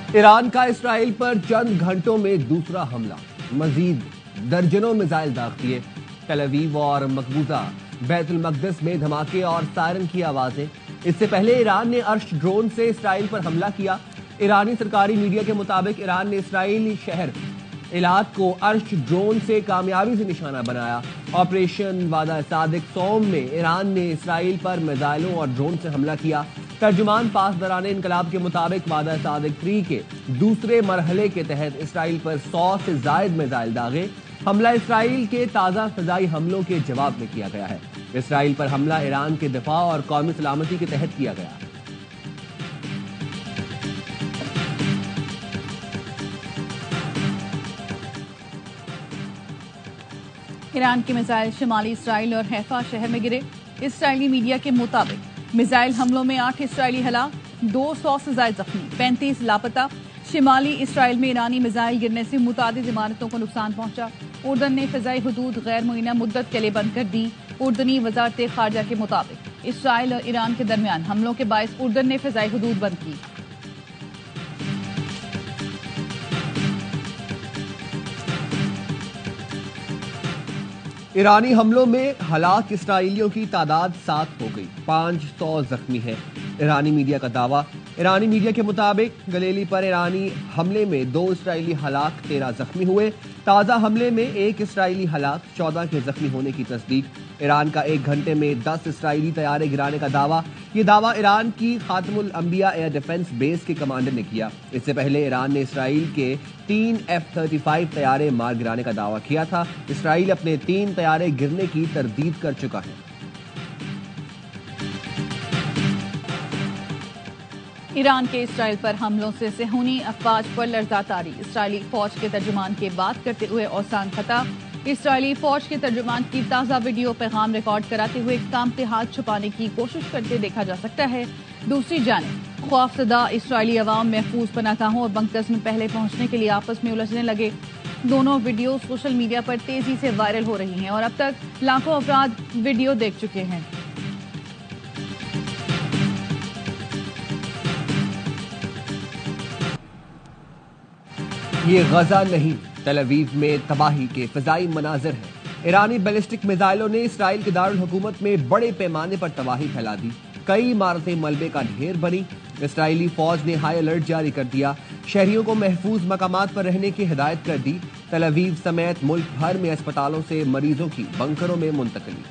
ایران کا اسرائیل پر چند گھنٹوں میں دوسرا حملہ، مزید درجنوں میزائل داغ دیے۔ تل اویو اور مقبوضہ بیت المقدس میں دھماکے اور سائرن کی آوازیں۔ اس سے پہلے ایران نے ارش ڈرون سے اسرائیل پر حملہ کیا۔ ایرانی سرکاری میڈیا کے مطابق ایران نے اسرائیلی شہر ایلات کو ارش ڈرون سے کامیابی سے نشانہ بنایا۔ آپریشن وعدہ صادق سوم میں ایران نے اسرائیل پر میزائلوں اور ڈرون سے حملہ کیا۔ ترجمان پاسداران انقلاب کے مطابق وعدہ صادق 3 کے دوسرے مرحلے کے تحت اسرائیل پر 100 سے زائد میزائل داغے۔ حملہ اسرائیل کے تازہ فضائی حملوں کے جواب میں کیا گیا ہے۔ اسرائیل پر حملہ ایران کے دفاع اور قومی سلامتی کے تحت کیا گیا۔ ایران کے میزائل شمالی اسرائیل اور حیفا شہر میں گرے۔ اسرائیلی میڈیا کے مطابق میزائل حملوں میں 8 اسرائیلی ہلاک، 200 سے زائد زخمی، 35 لاپتہ۔ شمالی اسرائیل میں ایرانی میزائل گرنے سے متعدد عمارتوں کو نقصان پہنچا۔ اردن نے فضائی حدود غیر معینہ مدت کے لیے بند کر دی۔ اردنی وزارت خارجہ کے مطابق اسرائیل اور ایران کے درمیان حملوں کے باعث اردن نے فضائی حدود بند کی۔ ایرانی حملوں میں ہلاک اسرائیلیوں کی تعداد 7 ہو گئی، 500 زخمی ہیں۔ ایرانی میڈیا کا دعویٰ۔ ایرانی میڈیا کے مطابق گلیلی پر ایرانی حملے میں 2 اسرائیلی ہلاک، 13 زخمی ہوئے۔ تازہ حملے میں 1 اسرائیلی ہلاک، 14 کے زخمی ہونے کی تصدیق۔ ایران کا 1 گھنٹے میں 10 اسرائیلی طیارے گرانے کا دعویٰ۔ یہ دعویٰ ایران کی خاتم الانبیاء ایئر ڈیفنس بیس کے کمانڈر نے کیا۔ اس سے پہلے ایران نے اسرائیل کے 3 F-35 طیارے مار گرانے کا دعویٰ کیا تھا۔ اسرائیل اپنے 3 طیارے گرنے کی تردید کر چکا ہے۔ ایران کے اسرائیل پر حملوں سے صہیونی افواج پر لرزہ طاری۔ اسرائیلی فوج کے ترجمان کی بات کرتے ہوئے اوسان خطا۔ اسرائیلی فوج کے ترجمان کی تازہ ویڈیو پیغام ریکارڈ کراتے ہوئے کانپتے ہاتھ چھپانے کی کوشش کرتے دیکھا جا سکتا ہے۔ دوسری جانب خوفزدہ اسرائیلی عوام محفوظ پناہ گاہوں اور بنکرز میں پہلے پہنچنے کے لیے آپس میں الجھنے لگے۔ دونوں ویڈیو سوشل میڈیا پر تیزی سے وائرل ہو رہی ہیں اور اب تک لاکھوں افراد ویڈیو دیکھ چکے ہیں۔ یہ غزہ نہیں، تل اویو میں تباہی کے فضائی مناظر ہیں۔ ایرانی بیلسٹک میزائلوں نے اسرائیل کے دارالحکومت میں بڑے پیمانے پر تباہی پھیلا دی۔ کئی عمارتیں ملبے کا ڈھیر بنی۔ اسرائیلی فوج نے ہائی الرٹ جاری کر دیا، شہریوں کو محفوظ مقامات پر رہنے کی ہدایت کر دی۔ تل اویو سمیت ملک بھر میں اسپتالوں سے مریضوں کی بنکروں میں منتقلی۔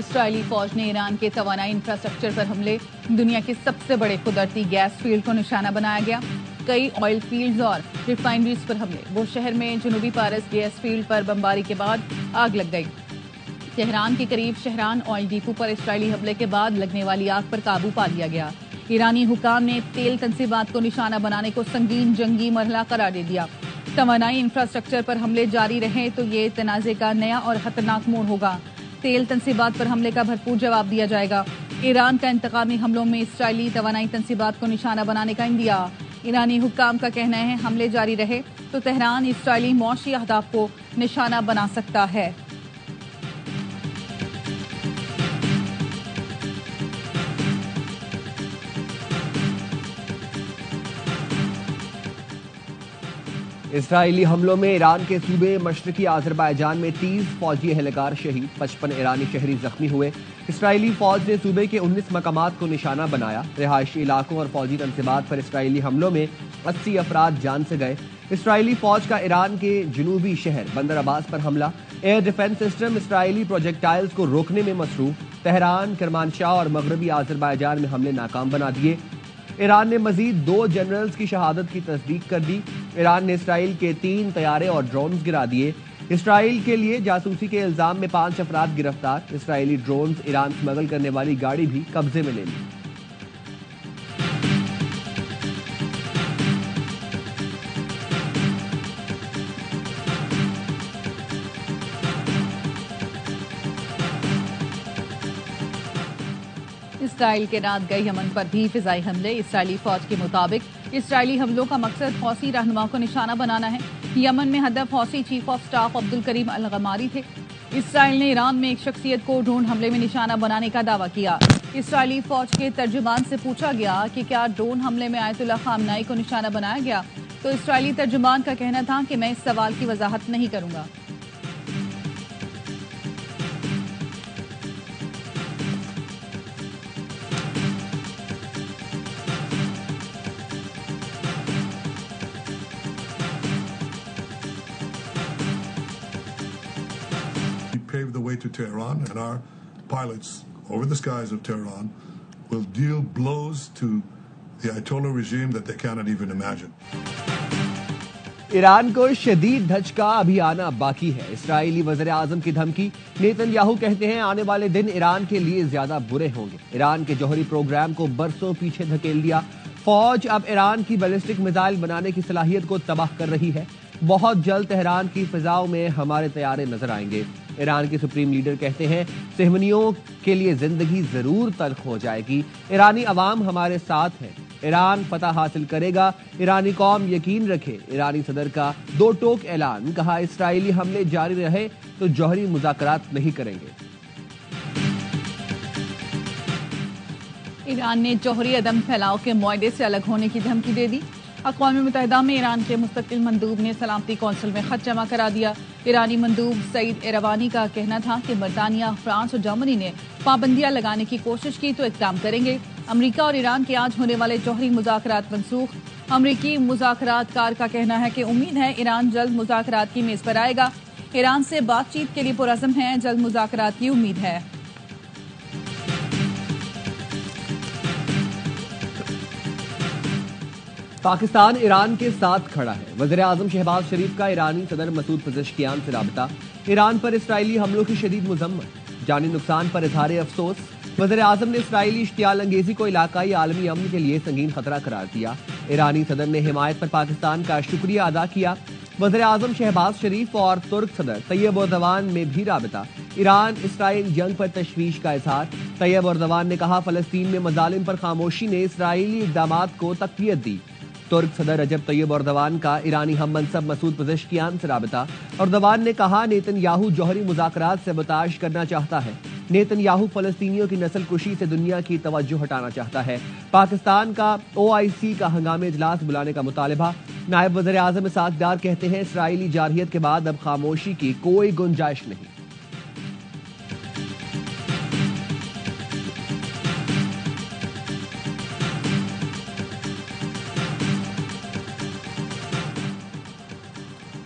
اسرائیلی فوج نے ایران کے توانائی انفراسٹرکچر پر حملے۔ دنیا کے سب سے بڑے قدرتی گیس فیلڈ کو نشانہ بنایا گیا۔ کئی آئل فیلڈز اور ریفائنریز پر حملے۔ وہ شہر میں جنوبی پارس گیس فیلڈ پر بمباری کے بعد آگ لگ گئی۔ تہران کے قریب شہران آئل ڈیپو پر اسرائیلی حملے کے بعد لگنے والی آگ پر قابو پا لیا گیا۔ ایرانی حکام نے تیل تنصیبات کو نشانہ بنانے کو سنگین جنگی مرحلہ قرار دے دیا۔ توانائی انفراسٹرکچر پر حملے جاری رہے تو یہ تنازع کا نیا اور خطرناک موڑ ہوگا۔ تیل تنصیبات پر حملے کا بھرپور جواب دیا جائے گا۔ ایران کا انتقامی حملوں میں اسرائیلی توانائی تنصیبات کو نشانہ بنانے کا اندیہ۔ ایرانی حکام کا کہنا ہے حملے جاری رہے تو تہران اسرائیلی معاشی اہداف کو نشانہ بنا سکتا ہے۔ اسرائیلی حملوں میں ایران کے صوبے مشرقی آذربائیجان میں 30 فوجی اہلکار شہید، 55 ایرانی شہری زخمی ہوئے۔ اسرائیلی فوج نے صوبے کے 19 مقامات کو نشانہ بنایا۔ رہائشی علاقوں اور فوجی تنصیبات پر اسرائیلی حملوں میں 80 افراد جان سے گئے۔ اسرائیلی فوج کا ایران کے جنوبی شہر بندر عباس پر حملہ۔ ایئر ڈیفنس سسٹم اسرائیلی پروجیکٹائلز کو روکنے میں مصروف۔ تہران، کرمانشاہ اور مغربی آذربائیجان میں حملے ناکام بنا دیے۔ ایران نے مزید 2 جنرلز کی شہادت کی تصدیق کر دی۔ ایران نے اسرائیل کے 3 طیارے اور ڈرونز گرا دیے۔ اسرائیل کے لیے جاسوسی کے الزام میں 5 افراد گرفتار۔ اسرائیلی ڈرونز ایران سمگل کرنے والی گاڑی بھی قبضے میں لے لی۔ اسرائیل کے رات گئے یمن پر بھی فضائی حملے۔ اسرائیلی فوج کے مطابق اسرائیلی حملوں کا مقصد حوثی رہنما کو نشانہ بنانا ہے۔ یمن میں ہدف حوثی چیف آف سٹاف عبد الکریم الغماری تھے۔ اسرائیل نے ایران میں ایک شخصیت کو ڈرون حملے میں نشانہ بنانے کا دعویٰ کیا۔ اسرائیلی فوج کے ترجمان سے پوچھا گیا کہ کیا ڈرون حملے میں آیت اللہ خامنائی کو نشانہ بنایا گیا، تو اسرائیلی ترجمان کا کہنا تھا کہ میں اس سوال کی وضاحت نہیں کروں گا۔ Pave the way to Tehran, and our pilots over the skies of Tehran will deal blows to the Ayatollah regime that they cannot even imagine. Iran کو شدید دھچکا ابھی آنا باقی ہے۔ اسرائیلی وزیر اعظم کی دھمکی، نیتن یاہو کہتے ہیں آنے والے دن ایران کے لیے زیادہ برے ہوں گے۔ ایران کے جوہری پروگرام کو برسوں پیچھے دھکیل دیا۔ فوج اب ایران کی بیلسٹک میزائل بنانے کی صلاحیت کو تباہ کر رہی ہے۔ بہت جلد تہران کی فضاؤں میں ہمارے طیارے نظر آئیں گے۔ ایران کے سپریم لیڈر کہتے ہیں صہیونیوں کے لیے زندگی ضرور تلخ ہو جائے گی، ایرانی عوام ہمارے ساتھ ہے، ایران فتح حاصل کرے گا، ایرانی قوم یقین رکھے۔ ایرانی صدر کا دو ٹوک اعلان، کہا اسرائیلی حملے جاری رہے تو جوہری مذاکرات نہیں کریں گے۔ ایران نے جوہری عدم پھیلاؤ کے معاہدے سے الگ ہونے کی دھمکی دے دی۔ اقوام متحدہ میں ایران کے مستقل مندوب نے سلامتی کونسل میں خط جمع کرا دیا۔ ایرانی مندوب سعید ایروانی کا کہنا تھا کہ برطانیہ، فرانس اور جرمنی نے پابندیاں لگانے کی کوشش کی تو اقدام کریں گے۔ امریکہ اور ایران کے آج ہونے والے جوہری مذاکرات منسوخ۔ امریکی مذاکرات کار کا کہنا ہے کہ امید ہے ایران جلد مذاکرات کی میز پر آئے گا۔ ایران سے بات چیت کے لیے پرعزم ہے، جلد مذاکرات کی امید ہے۔ پاکستان ایران کے ساتھ کھڑا ہے۔ وزیر اعظم شہباز شریف کا ایرانی صدر مسعود پزشکیان سے رابطہ۔ ایران پر اسرائیلی حملوں کی شدید مذمت، جانی نقصان پر اظہار افسوس۔ وزیر اعظم نے اسرائیلی اشتعال انگیزی کو علاقائی عالمی امن کے لیے سنگین خطرہ قرار دیا۔ ایرانی صدر نے حمایت پر پاکستان کا شکریہ ادا کیا۔ وزیر اعظم شہباز شریف اور ترک صدر طیب اردوان میں بھی رابطہ۔ ایران اسرائیل جنگ پر تشویش کا اظہار۔ طیب اردوان نے کہا فلسطین میں مظالم پر خاموشی نے اسرائیلی اقدامات کو تقویت دی۔ ترک صدر رجب طیب اردوان کا ایرانی ہم منصب مسعود پزشکیان سے رابطہ۔ اردوان نے کہا نیتن یاہو جوہری مذاکرات سے سبوتاژ کرنا چاہتا ہے۔ نیتن یاہو فلسطینیوں کی نسل کشی سے دنیا کی توجہ ہٹانا چاہتا ہے۔ پاکستان کا OIC کا ہنگامی اجلاس بلانے کا مطالبہ۔ نائب وزیر اعظم اسحاق ڈار کہتے ہیں اسرائیلی جارحیت کے بعد اب خاموشی کی کوئی گنجائش نہیں۔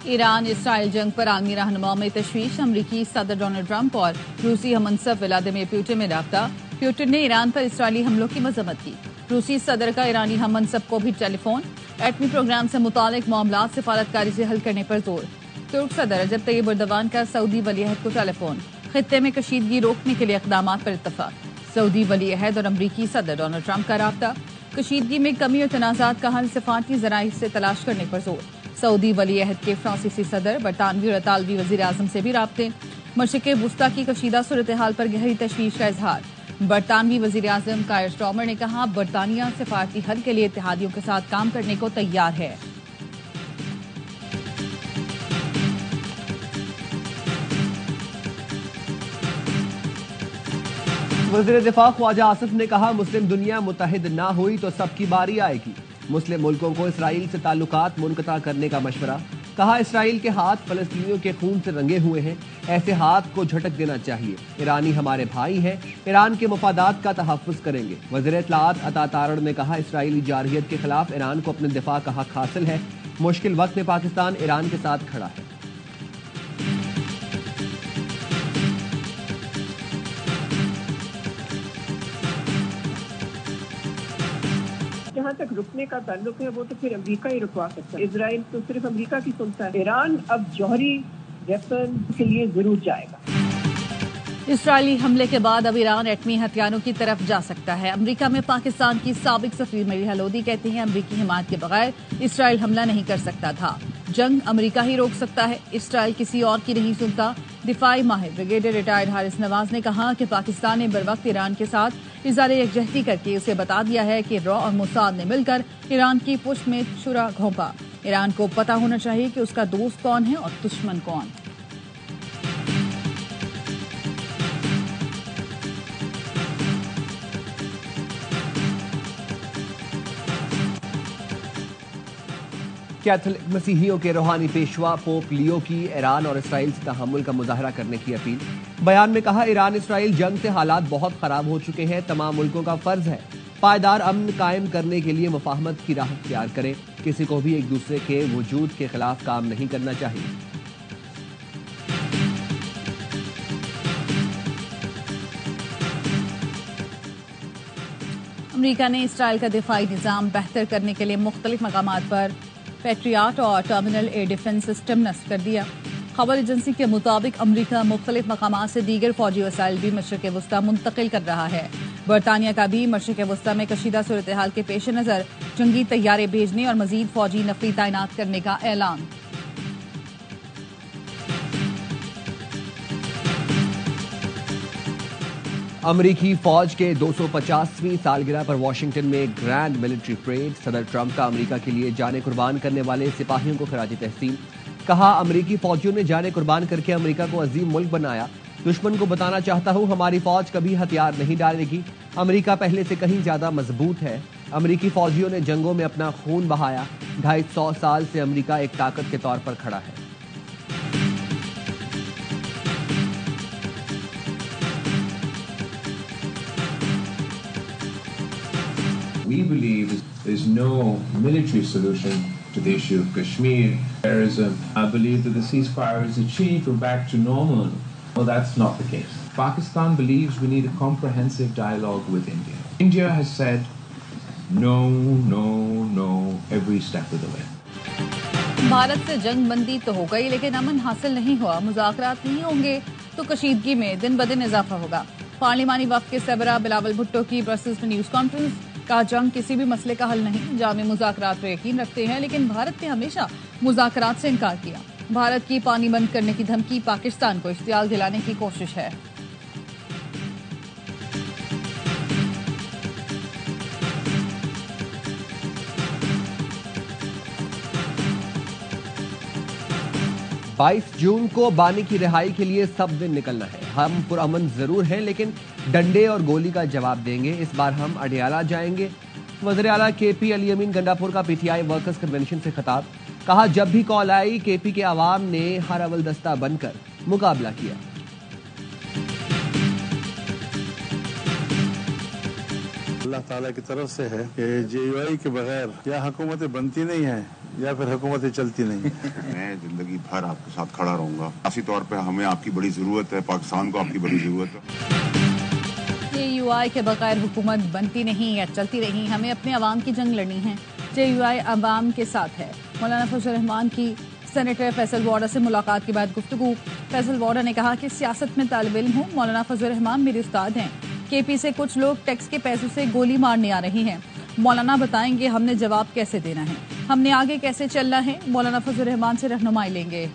ایران اسرائیل جنگ پر عالمی رہنما میں تشویش، امریکی صدر ڈونلڈ ٹرمپ اور روسی ہم منصب ولادیمیر پوٹن میں رابطہ۔ پوٹن نے ایران پر اسرائیلی حملوں کی مذمت کی۔ روسی صدر کا ایرانی ہم منصب کو بھی ٹیلی فون، ایٹمی پروگرام سے متعلق معاملات سفارتکاری سے حل کرنے پر زور۔ ترک صدر رجب طیب اردوان کا سعودی ولی عہد کو ٹیلی فون، خطے میں کشیدگی روکنے کے لیے اقدامات پر اتفاق۔ سعودی ولی عہد اور امریکی صدر ڈونلڈ ٹرمپ کا رابطہ، کشیدگی میں کمی اور تنازعات کا حل سفارتی ذرائع سے تلاش کرنے پر زور۔ سعودی ولی عہد کے فرانسیسی صدر، برطانوی اور اطالوی وزیر اعظم سے بھی رابطے۔ مشرق وسطیٰ کی کشیدہ صورتحال پر گہری تشویش کا اظہار۔ برطانوی وزیر اعظم کائر سٹارمر نے کہا برطانیہ سفارتی حل کے لیے اتحادیوں کے ساتھ کام کرنے کو تیار ہے۔ وزیر دفاع خواجہ آصف نے کہا مسلم دنیا متحد نہ ہوئی تو سب کی باری آئے گی۔ مسلم ملکوں کو اسرائیل سے تعلقات منقطع کرنے کا مشورہ۔ کہا اسرائیل کے ہاتھ فلسطینیوں کے خون سے رنگے ہوئے ہیں، ایسے ہاتھ کو جھٹک دینا چاہیے۔ ایرانی ہمارے بھائی ہیں، ایران کے مفادات کا تحفظ کریں گے۔ وزیر اطلاعات عطا تارڑ نے کہا اسرائیلی جارحیت کے خلاف ایران کو اپنے دفاع کا حق حاصل ہے۔ مشکل وقت میں پاکستان ایران کے ساتھ کھڑا ہے۔ جہاں تک رکنے کا تعلق ہے وہ تو پھر امریکہ ہی رکوا سکتا ہے، اسرائیل تو صرف امریکہ کی سنتا ہے۔ ایران اب جوہری ویپن کے لیے ضرور جائے گا۔ اسرائیلی حملے کے بعد اب ایران ایٹمی ہتھیاروں کی طرف جا سکتا ہے۔ امریکہ میں پاکستان کی سابق سفیر ملیحہ لودھی کہتی ہیں امریکی حمایت کے بغیر اسرائیل حملہ نہیں کر سکتا تھا، جنگ امریکہ ہی روک سکتا ہے، اسرائیل کسی اور کی نہیں سنتا۔ دفاعی ماہر بریگیڈیئر ریٹائرڈ حارث نواز نے کہا کہ پاکستان نے بروقت ایران کے ساتھ اظہار یکجہتی کر کے اسے بتا دیا ہے کہ را اور موساد نے مل کر ایران کی پشت میں چھرا گھونپا۔ ایران کو پتہ ہونا چاہیے کہ اس کا دوست کون ہے اور دشمن کون۔ کیتھولک مسیحیوں کے روحانی پیشوا پوپ لیو کی ایران اور اسرائیل سے تحمل کا مظاہرہ کرنے کی اپیل۔ بیان میں کہا ایران اسرائیل جنگ سے حالات بہت خراب ہو چکے ہیں، تمام ملکوں کا فرض ہے پائیدار امن قائم کرنے کے لیے مفاہمت کی راہ اختیار کریں، کسی کو بھی ایک دوسرے کے وجود کے خلاف کام نہیں کرنا چاہیے۔ امریکہ نے اسرائیل کا دفاعی نظام بہتر کرنے کے لیے مختلف مقامات پر پیٹریاٹ اور ٹرمینل ایئر ڈیفنس سسٹم نصب کر دیا۔ خبر ایجنسی کے مطابق امریکہ مختلف مقامات سے دیگر فوجی وسائل بھی مشرق وسطی منتقل کر رہا ہے۔ برطانیہ کا بھی مشرق وسطی میں کشیدہ صورتحال کے پیش نظر جنگی طیارے بھیجنے اور مزید فوجی نفری تعینات کرنے کا اعلان۔ امریکی فوج کے 250ویں سالگرہ پر واشنگٹن میں گرینڈ ملٹری پریڈ، صدر ٹرمپ کا امریکہ کے لیے جانیں قربان کرنے والے سپاہیوں کو خراج تحسین۔ کہا امریکی فوجیوں نے جانیں قربان کر کے امریکہ کو عظیم ملک بنایا، دشمن کو بتانا چاہتا ہوں ہماری فوج کبھی ہتھیار نہیں ڈالے گی، امریکہ پہلے سے کہیں زیادہ مضبوط ہے۔ امریکی فوجیوں نے جنگوں میں اپنا خون بہایا، 250 سال سے امریکہ ایک طاقت کے طور پر کھڑا ہے۔ We believe there is no military solution to the issue of Kashmir terrorism. I believe that the ceasefire is achieved, we're back to normal. No, that's not the case. Pakistan believes we need a comprehensive dialogue with India. India has said no, no, no every step of the way. Bharat سے جنگ بندی تو ہو گئی لیکن امن حاصل نہیں ہوا، مذاکرات نہیں ہوں گے تو کشیدگی میں دن بدن اضافہ ہوگا۔ پارلیمانی وفد کے سربراہ بلاول بھٹو کی برسلز میں نیوز کانفرنس، کہا جنگ کسی بھی مسئلے کا حل نہیں، جامع مذاکرات پر یقین رکھتے ہیں لیکن بھارت نے ہمیشہ مذاکرات سے انکار کیا۔ بھارت کی پانی بند کرنے کی دھمکی پاکستان کو اشتعال دلانے کی کوشش ہے۔ بائیس جون کو بانی کی رہائی کے لیے سب دن نکلنا ہے، ہم پرامن ضرور ہیں لیکن ڈنڈے اور گولی کا جواب دیں گے، اس بار ہم اڈیالہ جائیں گے۔ وزیر اعلیٰ کے پی علی امین گنڈاپور کا P T I workers convention سے خطاب، کہا جب بھی کال آئی کے پی کے عوام نے ہر اول دستہ بن کر مقابلہ کیا۔ اللہ تعالیٰ کی طرف سے ہے کہ جے یو آئی کے بغیر یا حکومتیں بنتی نہیں ہیں یا پھر حکومتیں چلتی نہیں۔ میں زندگی بھر آپ کے ساتھ کھڑا رہوں گا، خاصی طور پہ ہمیں آپ کی بڑی ضرورت ہے، پاکستان کو آپ کی بڑی ضرورت ہے۔ جے یو آئی کے بغیر حکومت بنتی نہیں یا چلتی نہیں، ہمیں اپنے عوام کی جنگ لڑنی ہے، جے یو آئی عوام کے ساتھ ہے۔ مولانا فضل الرحمان کی سینیٹر فیصل وارڈا سے ملاقات کے بعد گفتگو، فیصل وارڈا نے کہا کہ سیاست میں طالب علم ہوں، مولانا فضل الرحمان میرے استاد ہیں، کے پی سے کچھ لوگ ٹیکس کے پیسوں سے گولی مارنے آ رہی ہیں، مولانا بتائیں گے ہم نے جواب کیسے دینا ہے، ہم نے آگے کیسے چلنا ہے، مولانا فضل الرحمان سے رہنمائی لیں گے۔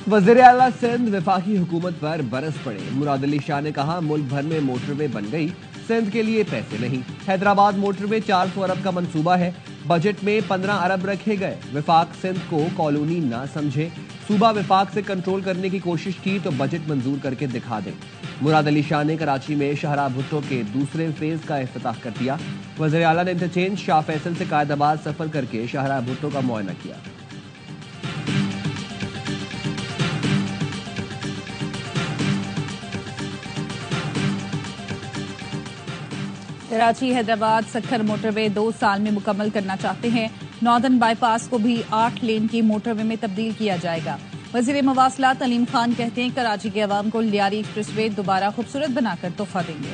وزیر اعلیٰ سندھ وفاقی حکومت پر برس پڑے، مراد علی شاہ نے کہا ملک بھر میں موٹر وے بن گئی، سندھ کے لیے پیسے نہیں، حیدرآباد موٹر وے 400 ارب کا منصوبہ ہے، بجٹ میں 15 ارب رکھے گئے، وفاق سندھ کو کالونی نہ سمجھے، صوبہ وفاق سے کنٹرول کرنے کی کوشش کی تو بجٹ منظور کر کے دکھا دیں۔ مراد علی شاہ نے کراچی میں شاہراہ بھٹو کے دوسرے فیز کا افتتاح کر دیا، وزیر اعلیٰ نے انٹرچینج شاہ فیصل سے قائد آباد سفر کر کے شاہراہ بھٹو کا معائنہ کیا۔ کراچی حیدرآباد سکھر موٹر وے 2 سال میں مکمل کرنا چاہتے ہیں، ناردرن بائی پاس کو بھی 8 لین کی موٹر وے میں تبدیل کیا جائے گا۔ وزیر مواصلات علیم خان کہتے ہیں کراچی کے عوام کو لیاری ایکسپریس وے دوبارہ خوبصورت بنا کر تحفہ دیں گے۔